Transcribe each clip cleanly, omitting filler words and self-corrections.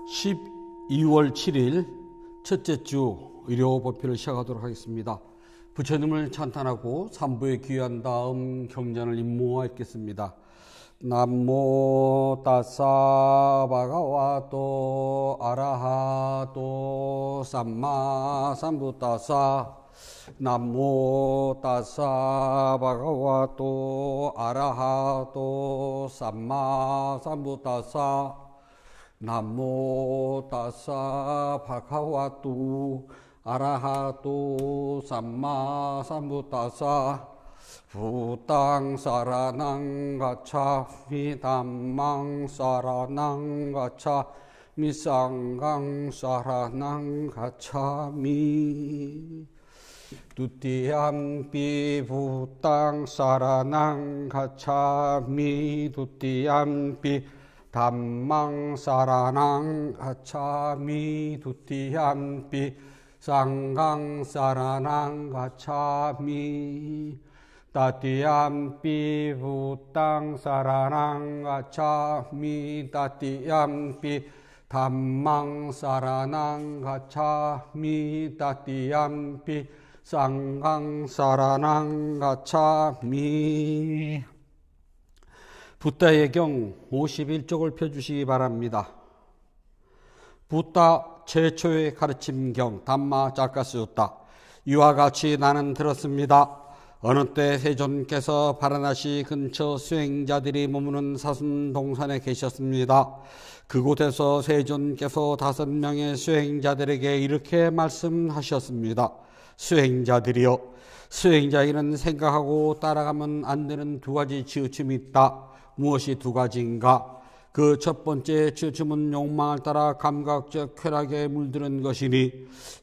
12월 7일 첫째 주 의료 보필을 시작하도록 하겠습니다. 부처님을 찬탄하고 3부에 귀한 다음 경전을 임모하겠습니다. 남모 따사 바가와또 아라하또 삼마 삼부따사 남모 따사 바가와또 아라하또 삼마 삼부따사 남모 따사 바가와또 아라하또 삼마 삼부따사 부땅 사라낭 가차 미담망 사라낭 가차 미상강 사라낭 가차미 두띠암비 부땅 사라낭 가차미 두띠암비 담망 사라낭 가차미 두띠암비 상강 사라낭 가차미 따띠암비 부땅 사라낭 가차미 따띠암비 담망 사라낭 가차미 따띠암비 상강 사라낭 가차미. 붓다의 경 51쪽을 펴주시기 바랍니다. 붓다 최초의 가르침경 담마 짜까스utta. 이와 같이 나는 들었습니다. 어느 때 세존께서 바라나시 근처 수행자들이 머무는 사슴동산에 계셨습니다. 그곳에서 세존께서 5명의 수행자들에게 이렇게 말씀하셨습니다. 수행자들이여, 수행자에게는 생각하고 따라가면 안 되는 2가지 치우침이 있다. 무엇이 2가지인가? 그 첫 번째 치우침은 욕망을 따라 감각적 쾌락에 물드는 것이니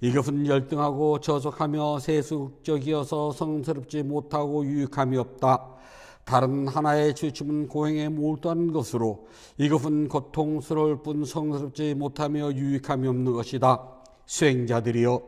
이것은 열등하고 저속하며 세속적이어서 성스럽지 못하고 유익함이 없다. 다른 하나의 치우침은 고행에 몰두하는 것으로 이것은 고통스러울 뿐 성스럽지 못하며 유익함이 없는 것이다. 수행자들이여,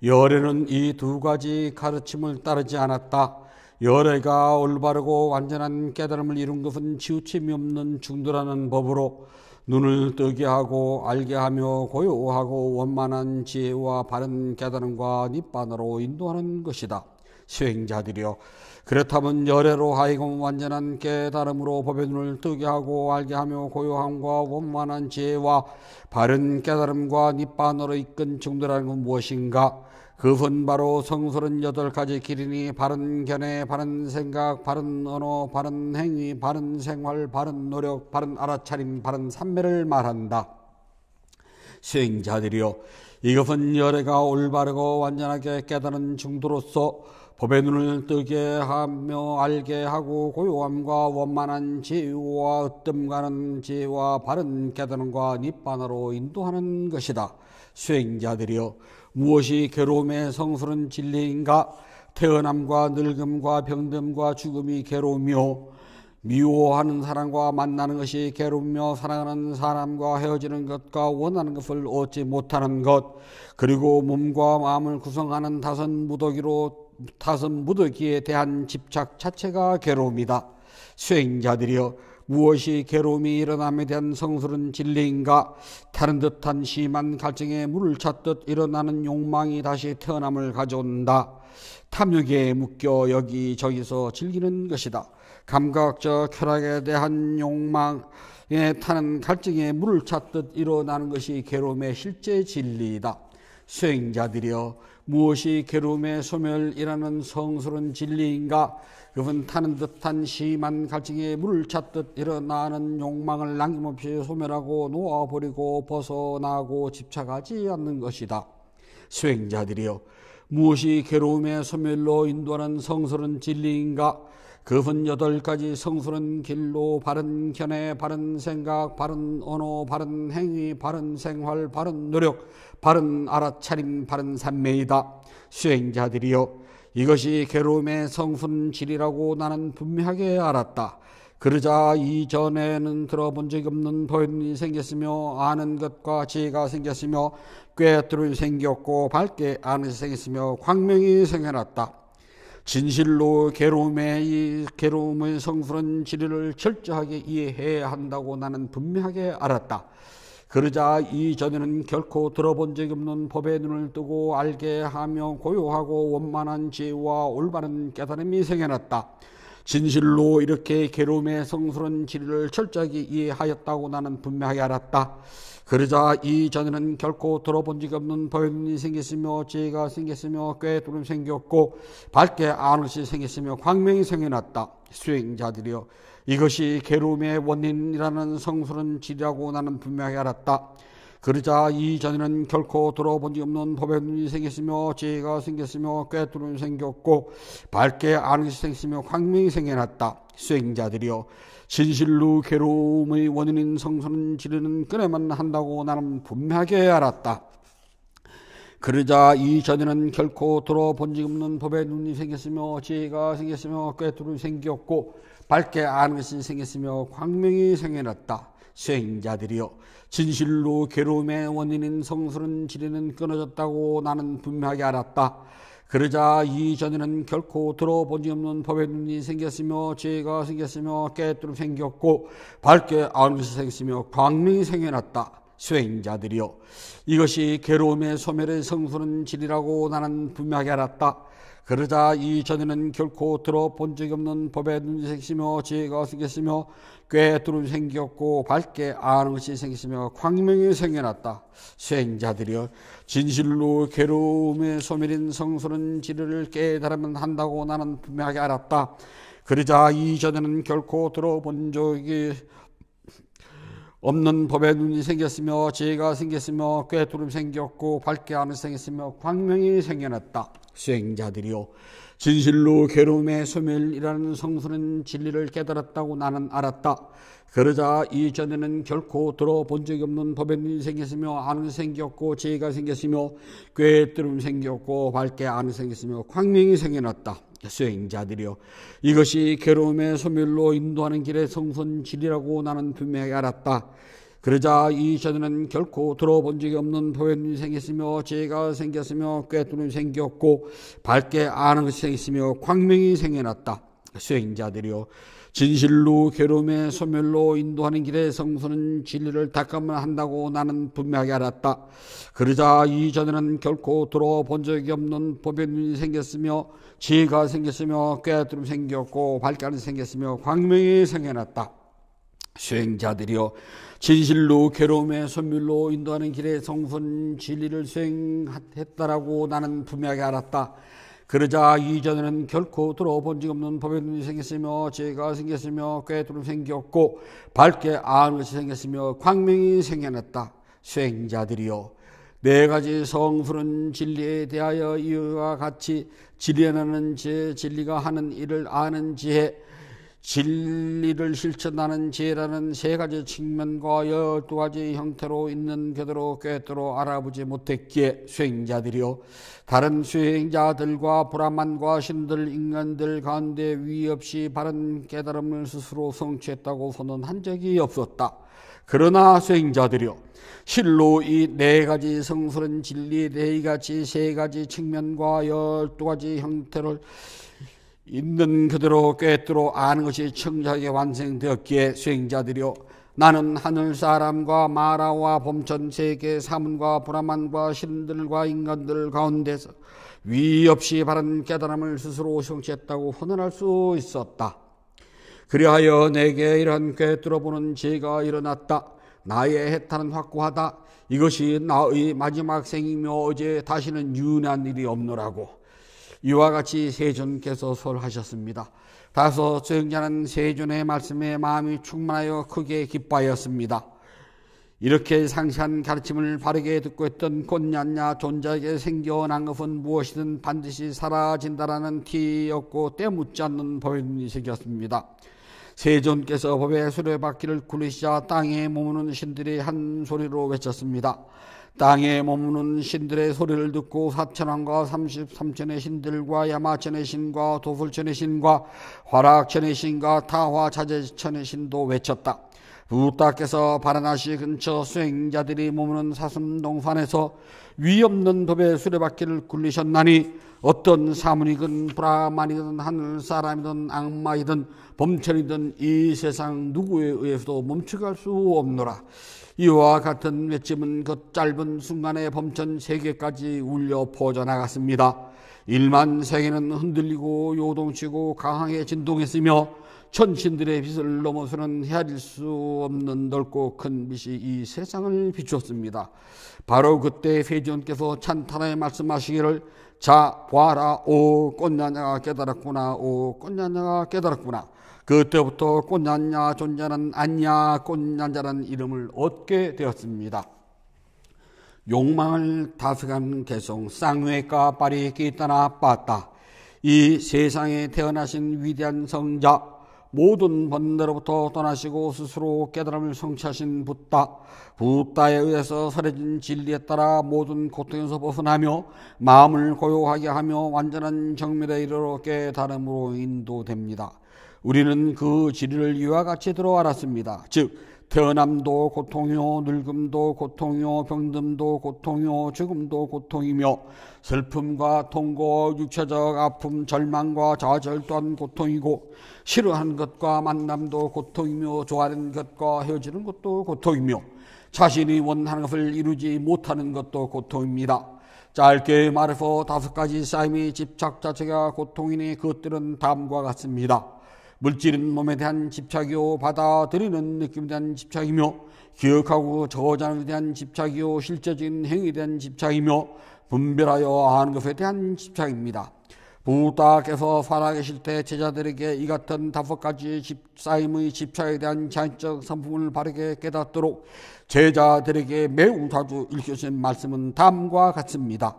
열애는 이 2가지 가르침을 따르지 않았다. 열애가 올바르고 완전한 깨달음을 이룬 것은 치우침이 없는 중도라는 법으로 눈을 뜨게 하고 알게 하며 고요하고 원만한 지혜와 바른 깨달음과 니槃으로 인도하는 것이다. 수행자들이여, 그렇다면 열애로 하여금 완전한 깨달음으로 법의 눈을 뜨게 하고 알게 하며 고요함과 원만한 지혜와 바른 깨달음과 니槃으로 이끈 중도라는 건 무엇인가? 그것은 바로 성스러운 8가지 길이니 바른 견해, 바른 생각, 바른 언어, 바른 행위, 바른 생활, 바른 노력, 바른 알아차림, 바른 삼매를 말한다. 수행자들이여, 이것은 열애가 올바르고 완전하게 깨달은 중도로서 법의 눈을 뜨게 하며 알게 하고 고요함과 원만한 지혜와 으뜸가는 지혜와 바른 깨달음과 니槃으로 인도하는 것이다. 수행자들이여, 무엇이 괴로움의 성스러운 진리인가? 태어남과 늙음과 병듦과 죽음이 괴로우며 미워하는 사람과 만나는 것이 괴롭으며 사랑하는 사람과 헤어지는 것과 원하는 것을 얻지 못하는 것, 그리고 몸과 마음을 구성하는 5무더기에 대한 집착 자체가 괴로움이다. 수행자들이여, 무엇이 괴로움이 일어남에 대한 성스러운 진리인가? 타는 듯한 심한 갈증에 물을 찾듯 일어나는 욕망이 다시 태어남을 가져온다. 탐욕에 묶여 여기저기서 즐기는 것이다. 감각적 쾌락에 대한 욕망에 타는 갈증에 물을 찾듯 일어나는 것이 괴로움의 실제 진리이다. 수행자들이여, 무엇이 괴로움의 소멸이라는 성스러운 진리인가? 그것은 타는 듯한 심한 갈증에 물을 찾듯 일어나는 욕망을 남김없이 소멸하고 놓아버리고 벗어나고 집착하지 않는 것이다. 수행자들이여, 무엇이 괴로움의 소멸로 인도하는 성스러운 진리인가? 그것은 8가지 성스러운 길로 바른 견해, 바른 생각, 바른 언어, 바른 행위, 바른 생활, 바른 노력, 바른 알아차림, 바른 삼매이다. 수행자들이여, 이것이 괴로움의 성순질이라고 나는 분명하게 알았다. 그러자 이전에는 들어본 적이 없는 보현이 생겼으며 아는 것과 지혜가 생겼으며 꾀뚫음이 생겼고 밝게 아는 것이 생겼으며 광명이 생겨났다. 진실로 괴로움의 성스러운 진리를 철저하게 이해해야 한다고 나는 분명하게 알았다. 그러자 이전에는 결코 들어본 적이 없는 법에 눈을 뜨고 알게 하며 고요하고 원만한 지혜와 올바른 깨달음이 생겨났다. 진실로 이렇게 괴로움의 성스러운 진리를 철저하게 이해하였다고 나는 분명하게 알았다. 그러자 이전에는 결코 들어본 적이 없는 법의 눈이 생겼으며 지혜가 생겼으며 꾀뚫음이 생겼고 밝게 아는 것이 생겼으며 광명이 생겨났다. 수행자들이여, 이것이 괴로움의 원인이라는 성스러운 진리라고 나는 분명하게 알았다. 그러자 이전에는 결코 들어본 적이 없는 법의 눈이 생겼으며 지혜가 생겼으며 꾀뚫음이 생겼고 밝게 아는 것이 생겼으며 광명이 생겨났다. 수행자들이여, 진실로 괴로움의 원인인 성스러운 진리는 끊어야만 한다고 나는 분명하게 알았다. 그러자 이전에는 결코 들어본 적이 없는 법의 눈이 생겼으며 지혜가 생겼으며 꾀뚫음이 생겼고 밝게 아는 것이 생겼으며 광명이 생겨났다. 수행자들이여, 진실로 괴로움의 원인인 성스러운 진리는 끊어졌다고 나는 분명하게 알았다. 그러자 이전에는 결코 들어본 적이 없는 법의 눈이 생겼으며 지혜가 생겼으며 꾀뚫음이 생겼고 밝게 아는 것이 생겼으며 광명이 생겨났다. 수행자들이여, 이것이 괴로움의 소멸의 성스러운 진리라고 나는 분명하게 알았다. 그러자 이전에는 결코 들어본 적이 없는 법의 눈이 생겼으며 지혜가 생겼으며 꾀뚫음이 생겼고 밝게 아는 것이 생겼으며 광명이 생겨났다. 수행자들이여, 진실로 괴로움의 소멸인 성스러운 진리를 깨달으면 한다고 나는 분명하게 알았다. 그러자 이전에는 결코 들어본 적이 없는 법의 눈이 생겼으며 지혜가 생겼으며 꾀뚫음이 생겼고 밝게 아는 것이 생겼으며 광명이 생겨났다. 수행자들이여, 진실로 괴로움의 소멸이라는 성스러운 진리를 깨달았다고 나는 알았다. 그러자 이전에는 결코 들어본 적이 없는 법의 눈이 생겼으며 아는 것이 생겼고 지혜가 생겼으며 꾀뚫음이 생겼고 밝게 아는 것이 생겼으며 광명이 생겨났다. 수행자들이여, 이것이 괴로움의 소멸로 인도하는 길의 성스러운 진리라고 나는 분명히 알았다. 그러자 이전에는 결코 들어본 적이 없는 법의 눈이 생겼으며 지혜가 생겼으며 꾀뚫음이 생겼고 밝게 아는 것이 생겼으며 광명이 생겨났다. 수행자들이여, 진실로 괴로움의 소멸로 인도하는 길의 성스러운 진리를 닦아만 한다고 나는 분명하게 알았다. 그러자 이전에는 결코 들어본 적이 없는 법의 눈이 생겼으며 지혜가 생겼으며 꾀뚫음이 생겼고 밝게 아는 것이 생겼으며 광명이 생겨났다. 수행자들이여, 진실로 괴로움의 소멸로 인도하는 길의 성스러운 진리를 수행했다라고 나는 분명하게 알았다. 그러자 이전에는 결코 들어본 적 없는 법의 눈이 생겼으며 지혜가 생겼으며 꾀뚫음이 생겼고 밝게 아는 것이 생겼으며 광명이 생겨났다. 수행자들이여, 네 가지 성스러운 진리에 대하여 이와 같이 진리하는 지혜, 진리가 하는 일을 아는 지혜, 진리를 실천하는 지혜라는 세 가지 측면과 12가지 형태로 있는 그대로 꿰뚫어 알아보지 못했기에 수행자들이요, 다른 수행자들과 브라만과 신들, 인간들 가운데 위 없이 바른 깨달음을 스스로 성취했다고 선언한 적이 없었다. 그러나 수행자들이요, 실로 이 네 가지 성스러운 진리에 대해 이같이 세 가지 측면과 12가지 형태를 있는 그대로 꿰뚫어 아는 것이 청자하게 완성되었기에 수행자들이여, 나는 하늘 사람과 마라와 범천 세계 사문과 브라만과 신들과 인간들 가운데서 위 없이 바른 깨달음을 스스로 성취했다고 선언할 수 있었다. 그리하여 내게 이러한 꿰뚫어보는 지혜가 일어났다. 나의 해탈은 확고하다. 이것이 나의 마지막 생이며 어제 다시는 유난한 일이 없노라고 이와 같이 세존께서 설하셨습니다. 다소 수행자는 세존의 말씀에 마음이 충만하여 크게 기뻐하였습니다. 이렇게 상세한 가르침을 바르게 듣고 있던 곤얀냐 존자에게 생겨난 것은 무엇이든 반드시 사라진다라는 티였고 때묻지 않는 법의 눈이 생겼습니다. 세존께서 법의 수레바퀴를 굴리시자 땅에 머무는 신들이 한 소리로 외쳤습니다. 땅에 머무는 신들의 소리를 듣고 사천왕과 33천의 신들과 야마천의 신과 도술천의 신과 화락천의 신과 타화자재천의 신도 외쳤다. 부다께서 바라나시 근처 수행자들이 머무는 사슴동산에서 위없는 법의 수레바퀴를 굴리셨나니 어떤 사문이든 브라만이든 하늘사람이든 악마이든 범천이든 이 세상 누구에 의해서도 멈춰갈 수 없노라. 이와 같은 외침은 그 짧은 순간에 범천 세계까지 울려 퍼져나갔습니다. 1만 세계는 흔들리고 요동치고 강하게 진동했으며 천신들의 빛을 넘어서는 헤아릴 수 없는 넓고 큰 빛이 이 세상을 비추었습니다. 바로 그때 세존께서 찬탄하게 말씀하시기를 자 보아라 오 꽃냐냐가 깨달았구나 오 꽃냐냐가 깨달았구나. 그때부터 꽃냐냐 존재는 안냐 꽃냐냐라는 이름을 얻게 되었습니다. 욕망을 다스리는 개성 쌍외가 파리 기타나 빠따. 이 세상에 태어나신 위대한 성자 모든 번뇌로부터 떠나시고 스스로 깨달음을 성취하신 부다에 의해서 설해진 진리에 따라 모든 고통에서 벗어나며 마음을 고요하게 하며 완전한 정멸에 이르러 깨달음으로 인도됩니다. 우리는 그 진리를 이와 같이 들어알았습니다. 즉 태어남도 고통이요 늙음도 고통이요 병듦도 고통이요 죽음도 고통이며 슬픔과 통고 육체적 아픔 절망과 좌절 또한 고통이고 싫어하는 것과 만남도 고통이며 좋아하는 것과 헤어지는 것도 고통이며 자신이 원하는 것을 이루지 못하는 것도 고통입니다. 짧게 말해서 5가지 삶의 집착 자체가 고통이니 그것들은 다음과 같습니다. 물질은 몸에 대한 집착이요 받아들이는 느낌에 대한 집착이며 기억하고 저장에 대한 집착이요 실제적인 행위에 대한 집착이며 분별하여 아는 것에 대한 집착입니다. 부다께서 살아계실 때 제자들에게 이 같은 5가지 삶의 집착에 대한 자연적 성품을 바르게 깨닫도록 제자들에게 매우 자주 읽혀진 말씀은 다음과 같습니다.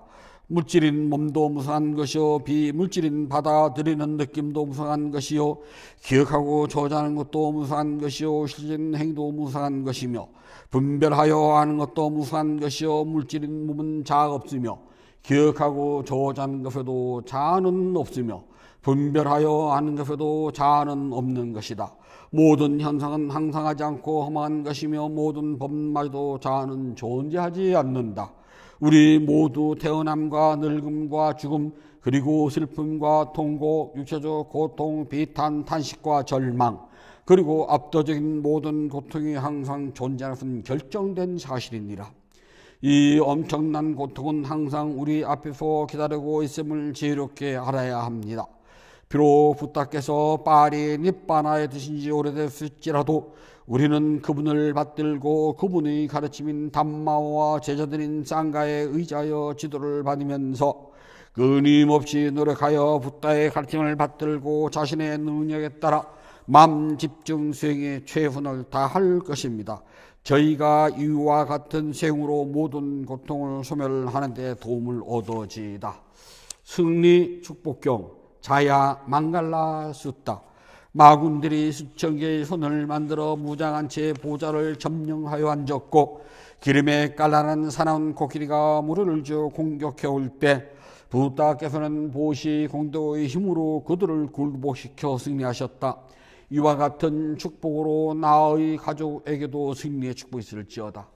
물질인 몸도 무상한 것이요 비물질인 받아들이는 느낌도 무상한 것이요 기억하고 저장하는 것도 무상한 것이요 실질적인 행위도 무상한 것이며 분별하여 아는 것도 무상한 것이요 물질인 몸은 자아가 없으며 기억하고 저장하는 것에도 자아는 없으며 분별하여 아는 것에도 자아는 없는 것이다. 모든 현상은 항상하지 않고 허망한 것이며 모든 법마저도 자아는 존재하지 않는다. 우리 모두 태어남과 늙음과 죽음 그리고 슬픔과 통고 육체적 고통 비탄 탄식과 절망 그리고 압도적인 모든 고통이 항상 존재하는 것은 결정된 사실이니라. 이 엄청난 고통은 항상 우리 앞에서 기다리고 있음을 지혜롭게 알아야 합니다. 비록 부다께서 파리 니빠나에 드신 지 오래됐을지라도 우리는 그분을 받들고 그분의 가르침인 담마오와 제자들인 쌍가에 의지하여 지도를 받으면서 끊임없이 노력하여 부다의 가르침을 받들고 자신의 능력에 따라 마음 집중 수행에 최선을 다할 것입니다. 저희가 이와 같은 수행으로 모든 고통을 소멸하는 데 도움을 얻어지이다. 승리 축복경 자야 망갈라 숫다. 마군들이 수천 개의 손을 만들어 무장한 채 보좌를 점령하여 앉았고 기름에 깔라는 사나운 코끼리가 물을 줘 공격해올 때 부다께서는 보시 공도의 힘으로 그들을 굴복시켜 승리하셨다. 이와 같은 축복으로 나의 가족에게도 승리의 축복이 있을지어다.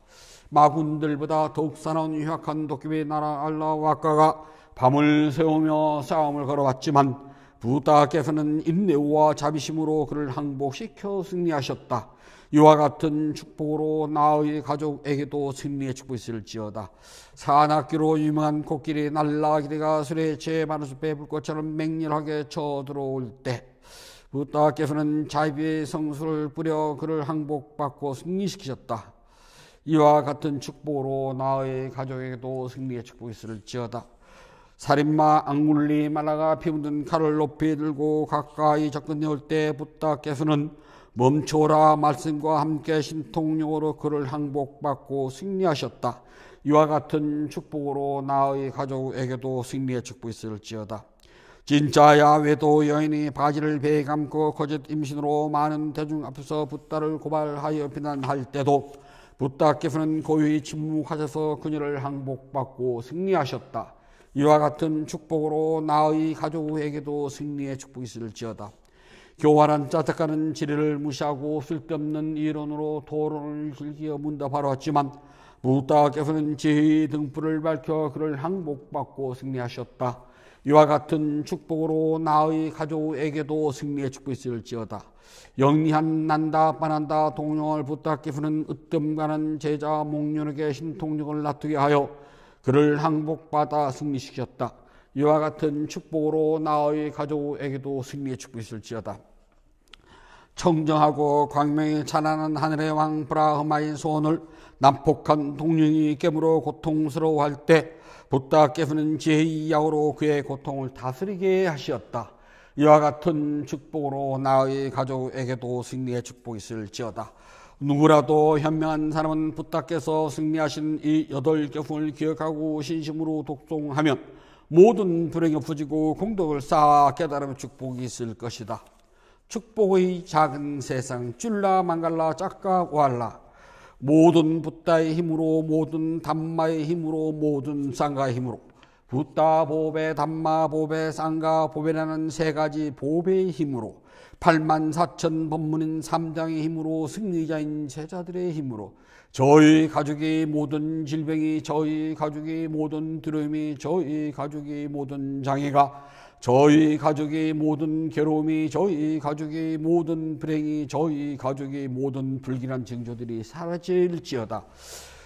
마군들보다 더욱 사나운 흉악한 도깨비 나라 알라와까가 밤을 새우며 싸움을 걸어왔지만 부다께서는 인내와 자비심으로 그를 항복시켜 승리하셨다. 이와 같은 축복으로 나의 가족에게도 승리의 축복이 있을지어다. 산악기로 유명한 코끼리 날라기리가 술에 취해 마른 숲에 불꽃처럼 맹렬하게 쳐들어올 때 부다께서는 자비의 성수를 뿌려 그를 항복받고 승리시키셨다. 이와 같은 축복으로 나의 가족에게도 승리의 축복이 있을지어다. 살인마 앙굴리 마라가 피 묻은 칼을 높이 들고 가까이 접근해 올 때 부다께서는 멈춰라 말씀과 함께 신통력으로 그를 항복받고 승리하셨다. 이와 같은 축복으로 나의 가족에게도 승리의 축복이 있을지어다. 진짜 야외도 여인이 바지를 배에 감고 거짓 임신으로 많은 대중 앞에서 부다를 고발하여 비난할 때도 부다께서는 고요히 침묵하셔서 그녀를 항복받고 승리하셨다. 이와 같은 축복으로 나의 가족에게도 승리의 축복이 있을지어다. 교활한 짜증가는 지리를 무시하고 쓸데없는 이론으로 토론을 즐겨 문답하러 왔지만 부다께서는 지혜의 등불을 밝혀 그를 항복받고 승리하셨다. 이와 같은 축복으로 나의 가족에게도 승리의 축복이 있을지어다. 영리한 난다 빠난다 동령을 부탁기프는 으뜸가는 제자 목련에게 신통력을 나타게 하여 그를 항복받아 승리시켰다. 이와 같은 축복으로 나의 가족에게도 승리의 축복이 있을지어다. 청정하고 광명이 찬란한 하늘의 왕 브라흐마의 소원을 난폭한 동령이 깨물어 고통스러워할 때 부다께서는 지혜의 야호로 그의 고통을 다스리게 하시었다. 이와 같은 축복으로 나의 가족에게도 승리의 축복이 있을지어다. 누구라도 현명한 사람은 부다께서 승리하신 이 8교훈을 기억하고 신심으로 독송하면 모든 불행이 없어지고 공덕을 쌓아 깨달음의 축복이 있을 것이다. 축복의 작은 세상 쫄라 망갈라 짝가 오할라. 모든 붓다의 힘으로 모든 담마의 힘으로 모든 쌍가의 힘으로 붓다 보배 담마 보배 쌍가 보배라는 3가지 보배의 힘으로 84,000 법문인 3장의 힘으로 승리자인 제자들의 힘으로 저희 가족의 모든 질병이 저희 가족의 모든 두려움이 저희 가족의 모든 장애가 저희 가족의 모든 괴로움이 저희 가족의 모든 불행이 저희 가족의 모든 불길한 징조들이 사라질지어다.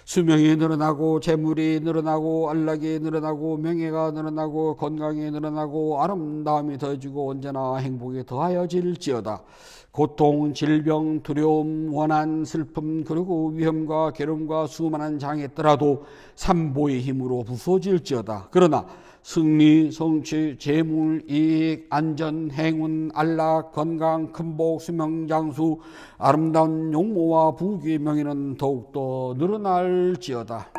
수명이 늘어나고 재물이 늘어나고 안락이 늘어나고 명예가 늘어나고 건강이 늘어나고 아름다움이 더해지고 언제나 행복이 더하여질지어다. 고통, 질병, 두려움, 원한, 슬픔, 그리고 위험과 괴로움과 수많은 장애 있더라도 삼보의 힘으로 부서질지어다. 그러나 승리, 성취, 재물, 이익, 안전, 행운, 안락, 건강, 큰복, 수명, 장수, 아름다운 용모와 부귀, 명예는 더욱더 늘어날지어다.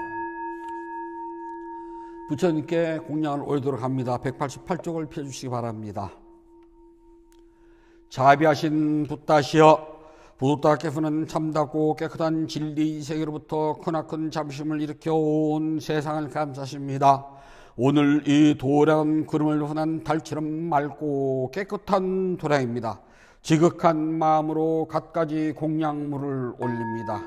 부처님께 공양을 올리도록 합니다. 188쪽을 펴주시기 바랍니다. 자비하신 붓다시여, 부다께서는 참답고 깨끗한 진리 세계로부터 크나큰 자비심을 일으켜 온 세상을 감사하십니다. 오늘 이 도량은 구름을 흔한 달처럼 맑고 깨끗한 도량입니다. 지극한 마음으로 갖가지 공양물을 올립니다.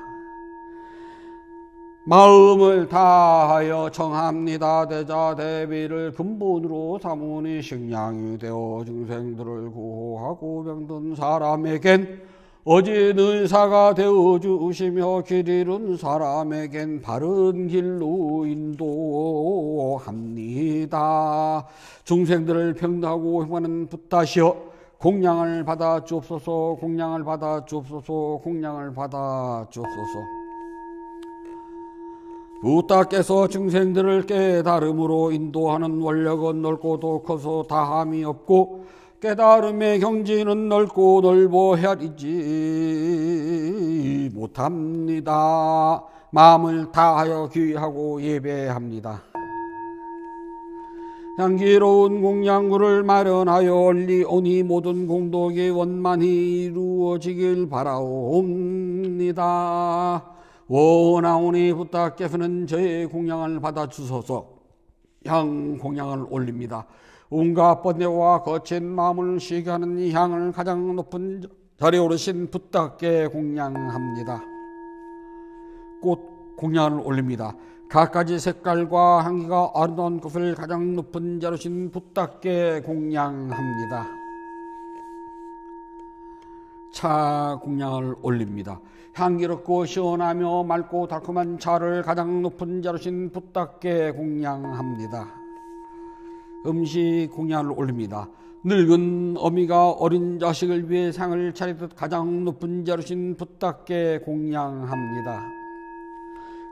마음을 다하여 청합니다. 대자 대비를 근본으로 삼으니 식량이 되어 중생들을 구호하고 병든 사람에겐 어진 의사가 되어주시며 길 잃은 사람에겐 바른 길로 인도합니다. 중생들을 평등하고 행하는 붓다시여, 공양을 받아 주옵소서. 공양을 받아 주옵소서. 공양을 받아 주옵소서. 붓다께서 중생들을 깨달음으로 인도하는 원력은 넓고도 커서 다함이 없고 깨달음의 경지는 넓고 넓어 헤아리지 못합니다. 마음을 다하여 귀하고 예배합니다. 향기로운 공양물을 마련하여 올리오니 모든 공덕이 원만히 이루어지길 바라옵니다. 원하오니 붓다께서는 저의 공양을 받아주소서. 향 공양을 올립니다. 온갖 번뇌와 거친 마음을 쉬게 하는 이 향을 가장 높은 자리에 오르신 붓다께 공양합니다. 꽃 공양을 올립니다. 갖가지 색깔과 향기가 아름다운 꽃을 가장 높은 자리에 오르신 붓다께 공양합니다. 차 공양을 올립니다. 향기롭고 시원하며 맑고 달콤한 차를 가장 높은 자리에 오르신 붓다께 공양합니다. 음식 공양을 올립니다. 늙은 어미가 어린 자식을 위해 상을 차리듯 가장 높은 자리신 붓다께 공양합니다.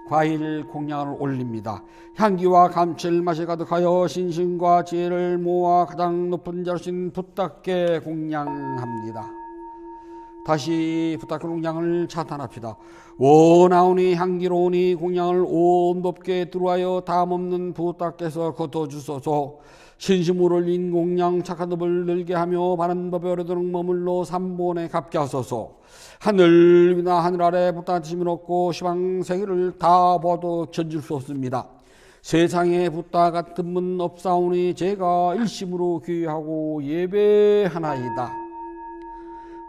과일 공양을 올립니다. 향기와 감칠맛이 가득하여 신심과 지혜를 모아 가장 높은 자리신 붓다께 공양합니다. 다시 붓다께 공양을 찬탄합시다. 원하오니 향기로우니 공양을 온 높게 들어와여 담없는 붓다께서 거둬주소서. 신심으로 올린 공양 착한 법을 늘게 하며 바른 법에 오래도록 머물러 삼본에 갚게 하소서. 하늘 위나 하늘 아래 붓다심을 얻고 시방세계를 다 보아도 견줄 수 없습니다. 세상에 붓다 같은 분 없사오니 제가 일심으로 귀하고 예배하나이다.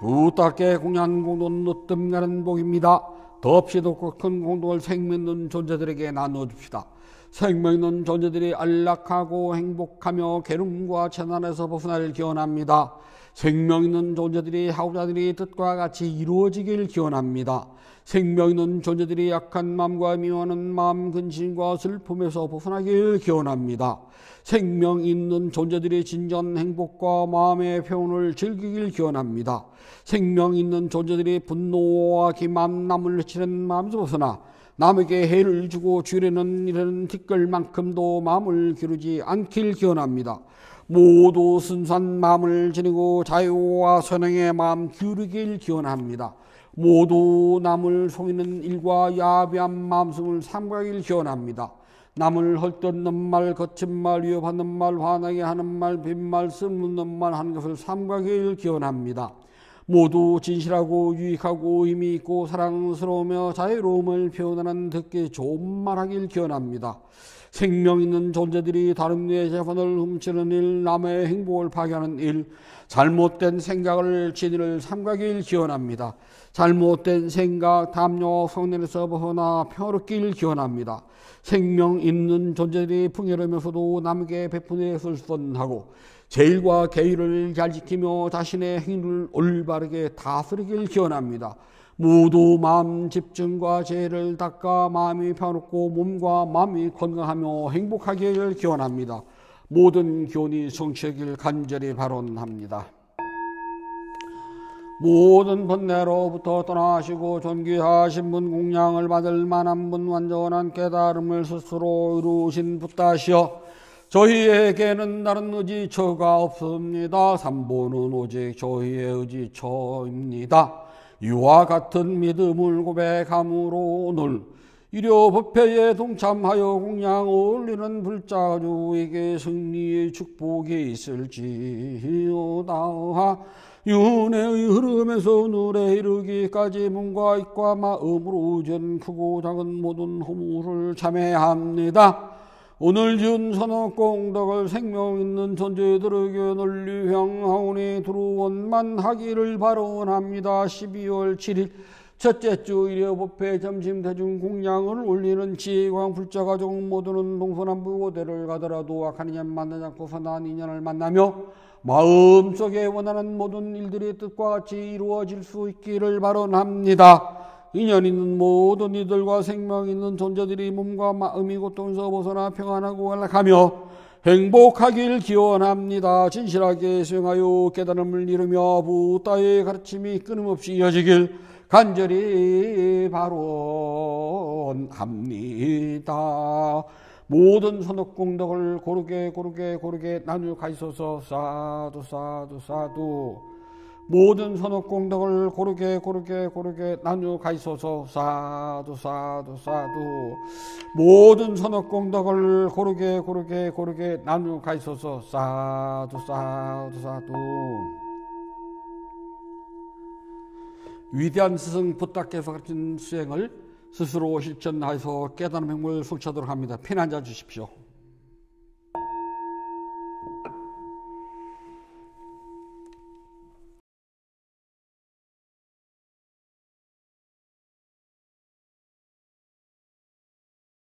부탁게 공양 공동은 으뜸가는 복입니다. 덥시 덥고 큰 공동을 생명 있는 존재들에게 나눠줍시다. 생명 있는 존재들이 안락하고 행복하며 괴로움과 재난에서 벗어나길 기원합니다. 생명 있는 존재들이 하고자들이 뜻과 같이 이루어지길 기원합니다. 생명 있는 존재들이 약한 마음과 미워하는 마음, 근심과 슬픔에서 벗어나길 기원합니다. 생명 있는 존재들이 진전 행복과 마음의 평온을 즐기길 기원합니다. 생명 있는 존재들이 분노와 기만, 남을 해치는 마음에서 벗어나 남에게 해를 주고 주려는 이런 티끌만큼도 마음을 기르지 않길 기원합니다. 모두 순수한 마음을 지니고 자유와 선행의 마음 기울이길 기원합니다. 모두 남을 속이는 일과 야비한 마음씀을 삼가길 기원합니다. 남을 헐뜯는 말, 거친 말, 위협하는 말, 화나게 하는 말, 빈말, 쓸모없는 말 하는 것을 삼가길 기원합니다. 모두 진실하고 유익하고 의미 있고 사랑스러우며 자유로움을 표현하는 듣기 좋은 말하길 기원합니다. 생명 있는 존재들이 다른 이의 재산을 훔치는 일, 남의 행복을 파괴하는 일, 잘못된 생각을 진리를 삼가길 기원합니다. 잘못된 생각, 담요, 성냄에서 벗어나 평화롭길 기원합니다. 생명 있는 존재들이 풍요로우면서도 남에게 베푸는 것을 선하고 제일과 계율을 잘 지키며 자신의 행위를 올바르게 다스리길 기원합니다. 모두 마음 집중과 죄를 닦아 마음이 평화롭고 몸과 마음이 건강하며 행복하기를 기원합니다. 모든 교훈이 성취하길 간절히 발언합니다. 모든 번뇌로부터 떠나시고 존귀하신 분, 공양을 받을 만한 분, 완전한 깨달음을 스스로 이루신 붓다시여, 저희에게는 다른 의지처가 없습니다. 삼보는 오직 저희의 의지처입니다. 이와 같은 믿음을 고백함으로 오늘 일요법회에 동참하여 공양 올리는 불자주에게 승리의 축복이 있을지어다. 윤회의 흐름에서 오늘에 이르기까지 몸과 입과 마음으로 전 크고 작은 모든 허물을 참회합니다. 오늘 지은 선악 공덕을 생명 있는 존재들에게 널리 향하오니 두루원만 하기를 발언합니다. 12월 7일 첫째 주 일요법회 점심 대중 공양을 올리는 지광 불자가족 모두는 동서남북 어디를 가더라도 악한 인연 만나지 않고 선한 인연을 만나며 마음속에 원하는 모든 일들이 뜻과 같이 이루어질 수 있기를 발언합니다. 인연 있는 모든 이들과 생명 있는 존재들이 몸과 마음이 고통에서 벗어나 평안하고 안락하며 행복하길 기원합니다. 진실하게 수행하여 깨달음을 이루며 부다의 가르침이 끊임없이 이어지길 간절히 발언합니다. 모든 선업공덕을 고르게 나누어 가시소서. 사두 사두 사두. 모든 선업공덕을 고르게 나누어 가시소서. 사두 사두 사두. 모든 선업공덕을 고르게 나누어 가시소서. 사두 사두 사두. 위대한 스승 부탁께서 가르친 수행을 스스로 실천하여서 깨달음 행복을 성취하도록 합니다. 편히 앉아 주십시오.